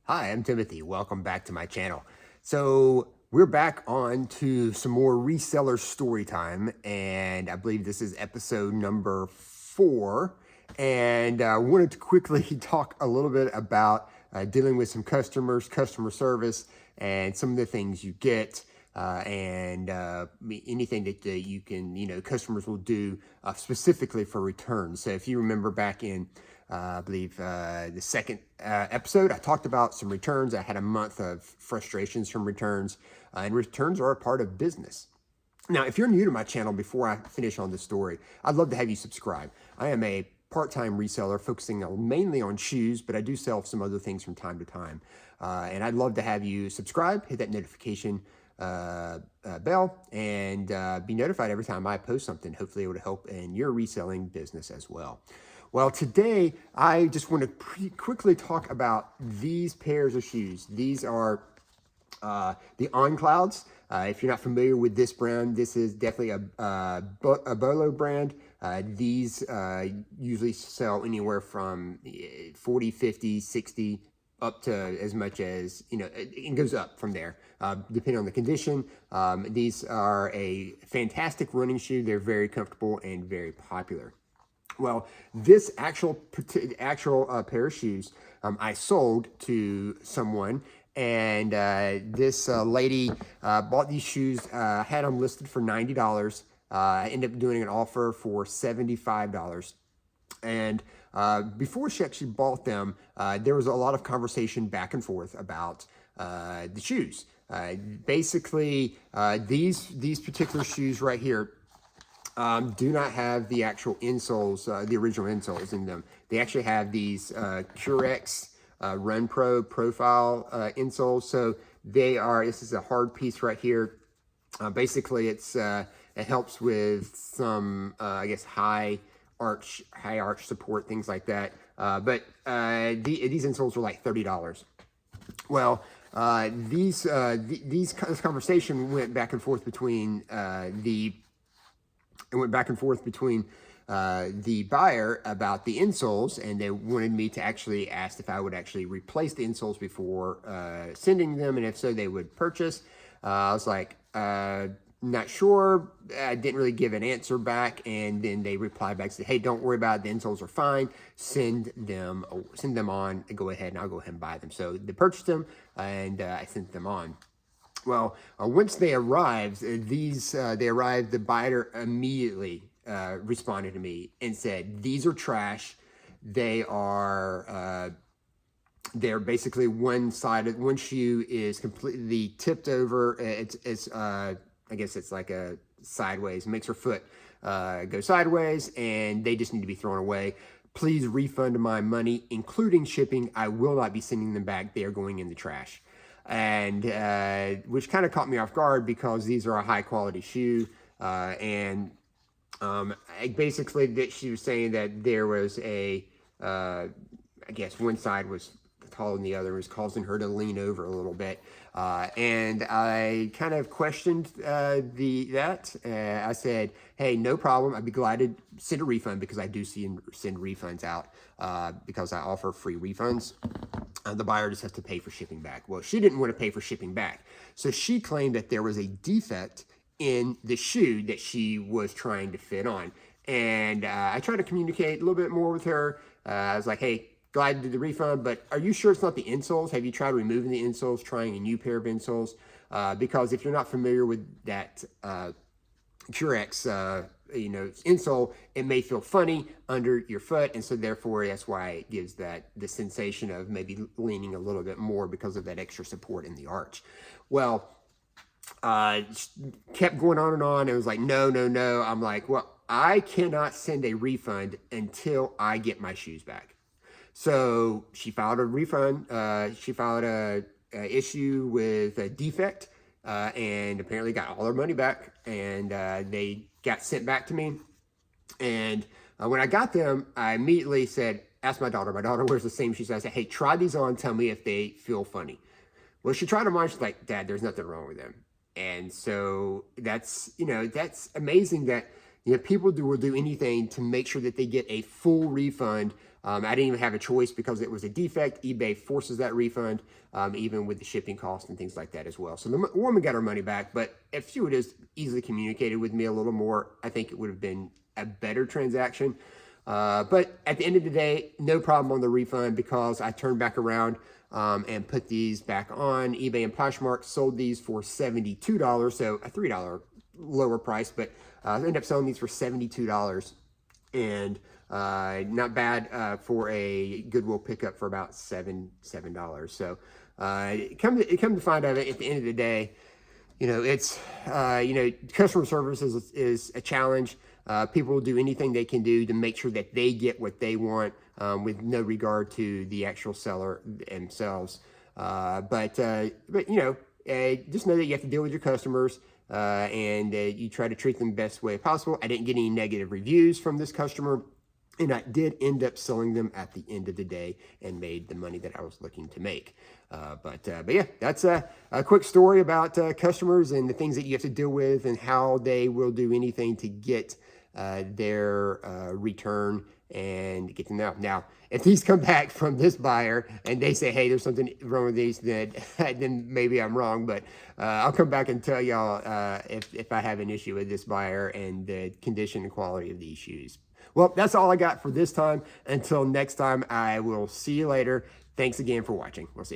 Hi, I'm Timothy. Welcome back to my channel. So we're back on to some more reseller story time, and I believe this is episode number 4. And I wanted to quickly talk a little bit about dealing with some customers, customer service, and some of the things you get. And anything that you can, customers will do specifically for returns. So if you remember back in I believe the second episode, I talked about some returns. I had a month of frustrations from returns, and returns are a part of business. Now, if you're new to my channel, before I finish on this story, I'd love to have you subscribe. I am a part-time reseller focusing mainly on shoes, but I do sell some other things from time to time. And I'd love to have you subscribe, hit that notification bell, and be notified every time I post something. Hopefully it would help in your reselling business as well. Well, today I just want to quickly talk about these pairs of shoes. These are the OnClouds. If you're not familiar with this brand, this is definitely a Bolo brand. These usually sell anywhere from 40, 50, 60, up to as much as, it goes up from there, depending on the condition. These are a fantastic running shoe. They're very comfortable and very popular. Well, this actual pair of shoes I sold to someone, and this lady bought these shoes, had them listed for $90. I ended up doing an offer for $75. And before she actually bought them, there was a lot of conversation back and forth about the shoes. Basically, these particular shoes right here do not have the actual insoles, the original insoles in them. They actually have these Curex Run Pro profile insoles. So this is a hard piece right here. Basically, it helps with some, I guess, high arch support, things like that. But these insoles are like $30. Well, this conversation went back and forth between the buyer about the insoles, and they wanted me to actually ask if I would actually replace the insoles before sending them, and if so, they would purchase. I was like, not sure. I didn't really give an answer back, and then they replied back, said, "Hey, don't worry about it. The insoles are fine. Send them on. Go ahead, and I'll go ahead and buy them." So they purchased them, and I sent them on. Well, once they arrived, the buyer immediately responded to me and said, "These are trash. They're basically one-sided. One shoe is completely tipped over. It's I guess it's like a sideways, makes her foot go sideways, and they just need to be thrown away. Please refund my money, including shipping. I will not be sending them back. They are going in the trash." And which kind of caught me off guard, because these are a high quality shoe. Basically, that she was saying that there was I guess one side was taller than the other, was causing her to lean over a little bit. And I kind of questioned that. I said, "Hey, no problem. I'd be glad to send a refund," because I do send refunds out because I offer free refunds. The buyer just has to pay for shipping back. Well, she didn't want to pay for shipping back, so she claimed that there was a defect in the shoe that she was trying to fit on. And I tried to communicate a little bit more with her. I was like, "Hey, glad to do the refund, but are you sure it's not the insoles? Have you tried removing the insoles, trying a new pair of insoles?" Because if you're not familiar with that Curex insole, it may feel funny under your foot, and so therefore that's why it gives the sensation of maybe leaning a little bit more because of that extra support in the arch. Well, kept going on and on. It was like, no. I'm like, well, I cannot send a refund until I get my shoes back. So she filed a refund. She filed a issue with a defect, and apparently got all her money back, and they got sent back to me. And when I got them, I immediately asked my daughter. My daughter wears the same shoes. I said, "Hey, try these on. Tell me if they feel funny." Well, she tried them on. She's like, "Dad, there's nothing wrong with them." And so that's amazing that people will do anything to make sure that they get a full refund I didn't even have a choice because it was a defect. eBay forces that refund, even with the shipping cost and things like that as well. So the woman got her money back, but if she would have easily communicated with me a little more, I think it would have been a better transaction. But at the end of the day, no problem on the refund because I turned back around and put these back on eBay and Poshmark, sold these for $72, so a $3 lower price, but I ended up selling these for $72, and not bad for a Goodwill pickup for about $7. So come to find out, at the end of the day, it's customer service is a challenge. People will do anything they can do to make sure that they get what they want, with no regard to the actual seller themselves. But just know that you have to deal with your customers, and you try to treat them the best way possible. I didn't get any negative reviews from this customer, and I did end up selling them at the end of the day and made the money that I was looking to make. But yeah, that's a quick story about customers and the things that you have to deal with and how they will do anything to get their return and get them out. Now, if these come back from this buyer and they say, hey, there's something wrong with these, then maybe I'm wrong, but I'll come back and tell y'all if I have an issue with this buyer and the condition and quality of these shoes. Well, that's all I got for this time. Until next time, I will see you later. Thanks again for watching. We'll see you.